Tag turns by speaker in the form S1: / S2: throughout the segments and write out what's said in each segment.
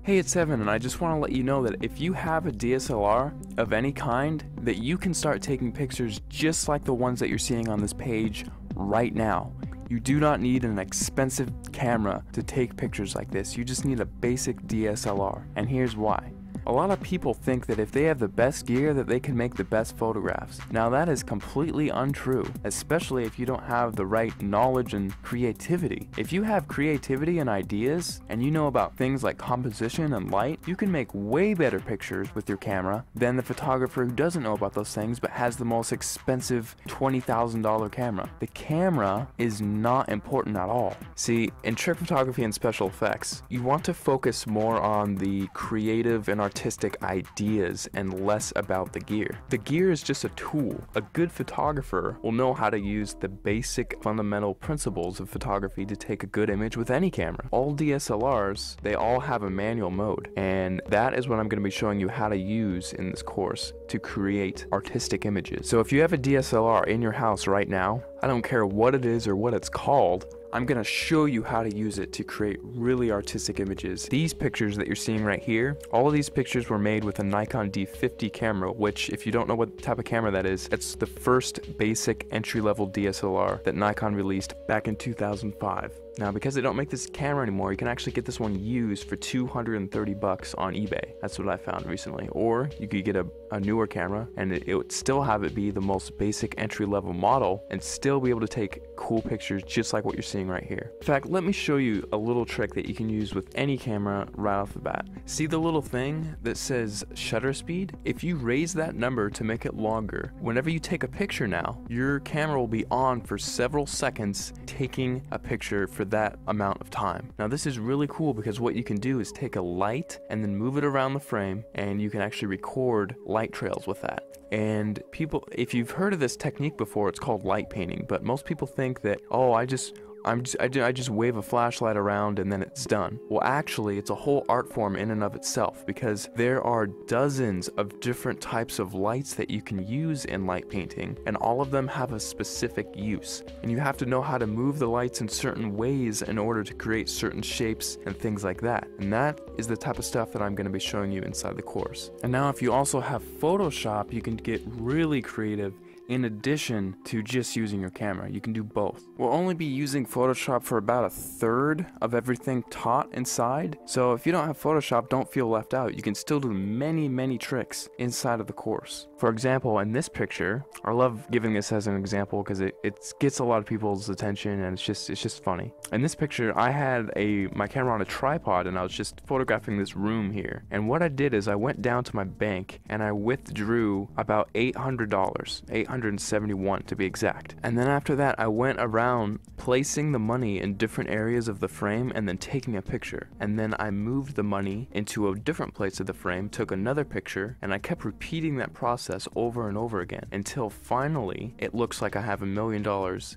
S1: Hey, it's Evan, and I just want to let you know that if you have a DSLR of any kind, that you can start taking pictures just like the ones that you're seeing on this page right now. You do not need an expensive camera to take pictures like this. You just need a basic DSLR, and here's why. A lot of people think that if they have the best gear that they can make the best photographs. Now that is completely untrue, especially if you don't have the right knowledge and creativity. If you have creativity and ideas, and you know about things like composition and light, you can make way better pictures with your camera than the photographer who doesn't know about those things but has the most expensive $20,000 camera. The camera is not important at all. See, in trick photography and special effects, you want to focus more on the creative and artistic ideas and less about the gear. The gear is just a tool. A good photographer will know how to use the basic fundamental principles of photography to take a good image with any camera. All DSLRs, they all have a manual mode, and that is what I'm going to be showing you how to use in this course to create artistic images. So if you have a DSLR in your house right now, I don't care what it is or what it's called, I'm going to show you how to use it to create really artistic images. These pictures that you're seeing right here, all of these pictures were made with a Nikon D50 camera, which if you don't know what type of camera that is, it's the first basic entry-level DSLR that Nikon released back in 2005. Now, because they don't make this camera anymore, you can actually get this one used for $230 on eBay. That's what I found recently. Or you could get a newer camera and it would still have it be the most basic entry-level model and still be able to take cool pictures just like what you're seeing right here. In fact, let me show you a little trick that you can use with any camera right off the bat. See the little thing that says shutter speed? If you raise that number to make it longer, whenever you take a picture now, your camera will be on for several seconds taking a picture for that amount of time. Now this is really cool because what you can do is take a light and then move it around the frame, and you can actually record light trails with that. And people, if you've heard of this technique before, it's called light painting, but most people think that, oh, I just wave a flashlight around and then it's done. Well, actually, it's a whole art form in and of itself, because there are dozens of different types of lights that you can use in light painting, and all of them have a specific use. And you have to know how to move the lights in certain ways in order to create certain shapes and things like that. And that is the type of stuff that I'm going to be showing you inside the course. And now if you also have Photoshop, you can get really creative. In addition to just using your camera, you can do both. We'll only be using Photoshop for about a third of everything taught inside, so if you don't have Photoshop, don't feel left out. You can still do many tricks inside of the course. For example, in this picture, I love giving this as an example because it gets a lot of people's attention, and it's just funny. In this picture, I had my camera on a tripod and I was just photographing this room here. And what I did is I went down to my bank and I withdrew about $800, $871 to be exact. And then after that, I went around placing the money in different areas of the frame and then taking a picture. And then I moved the money into a different place of the frame, took another picture, and I kept repeating that process over and over again until finally it looks like I have $1 million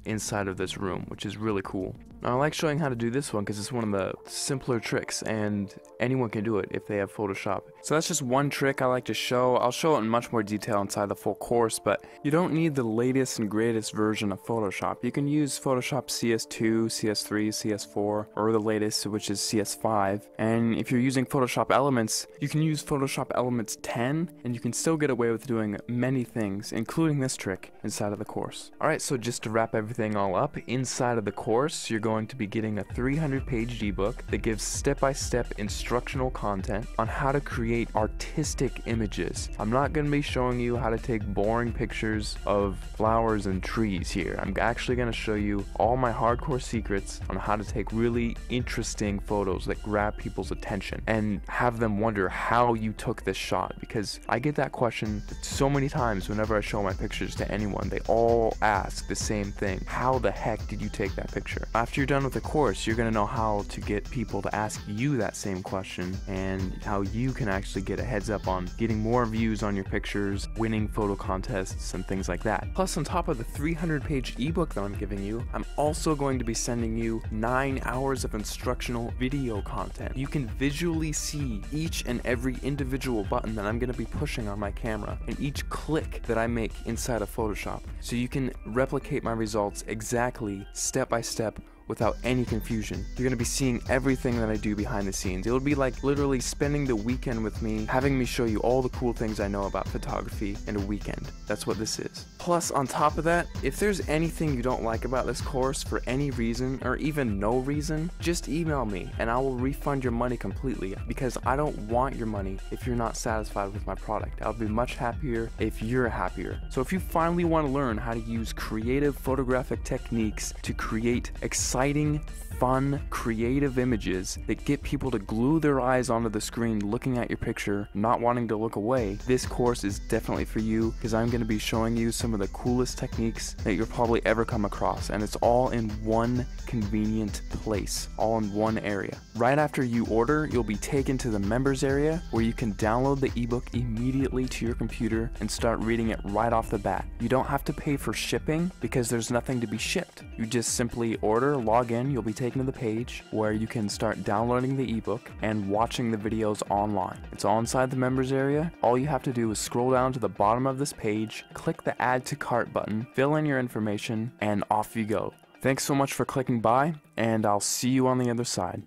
S1: inside of this room, which is really cool. Now, I like showing how to do this one because it's one of the simpler tricks and anyone can do it if they have Photoshop. So that's just one trick I like to show. I'll show it in much more detail inside the full course, but you don't need the latest and greatest version of Photoshop. You can use Photoshop CS2, CS3, CS4, or the latest, which is CS5. And if you're using Photoshop Elements, you can use Photoshop Elements 10, and you can still get away with doing many things, including this trick, inside of the course. Alright, so just to wrap everything all up, inside of the course, you're going to be getting a 300-page ebook that gives step-by-step instructional content on how to create artistic images. I'm not going to be showing you how to take boring pictures of flowers and trees here. I'm actually going to show you all my hardcore secrets on how to take really interesting photos that grab people's attention and have them wonder how you took this shot, because I get that question so many times whenever I show my pictures to anyone. They all ask the same thing: how the heck did you take that picture? After you're done with the course, you're going to know how to get people to ask you that same question and how you can actually get a heads up on getting more views on your pictures, winning photo contests, and things like that. Plus, on top of the 300-page ebook that I'm giving you, I'm also going to be sending you 9 hours of instructional video content. You can visually see each and every individual button that I'm going to be pushing on my camera and each click that I make inside of Photoshop, so you can replicate my results exactly, step by step, without any confusion. You're going to be seeing everything that I do behind the scenes. It'll be like literally spending the weekend with me, having me show you all the cool things I know about photography in a weekend. That's what this is. Plus, on top of that, if there's anything you don't like about this course for any reason, or even no reason, just email me and I will refund your money completely, because I don't want your money if you're not satisfied with my product. I'll be much happier if you're happier. So if you finally want to learn how to use creative photographic techniques to create exciting, fun, creative images that get people to glue their eyes onto the screen looking at your picture, not wanting to look away, this course is definitely for you, because I'm going to be showing you some of the coolest techniques that you'll probably ever come across, and it's all in one convenient place, all in one area. Right after you order, you'll be taken to the members area where you can download the ebook immediately to your computer and start reading it right off the bat. You don't have to pay for shipping because there's nothing to be shipped. You just simply order, log in, you'll be taken to the page where you can start downloading the ebook and watching the videos online. It's all inside the members area. All you have to do is scroll down to the bottom of this page, click the add to cart button, fill in your information, and off you go. Thanks so much for clicking by, and I'll see you on the other side.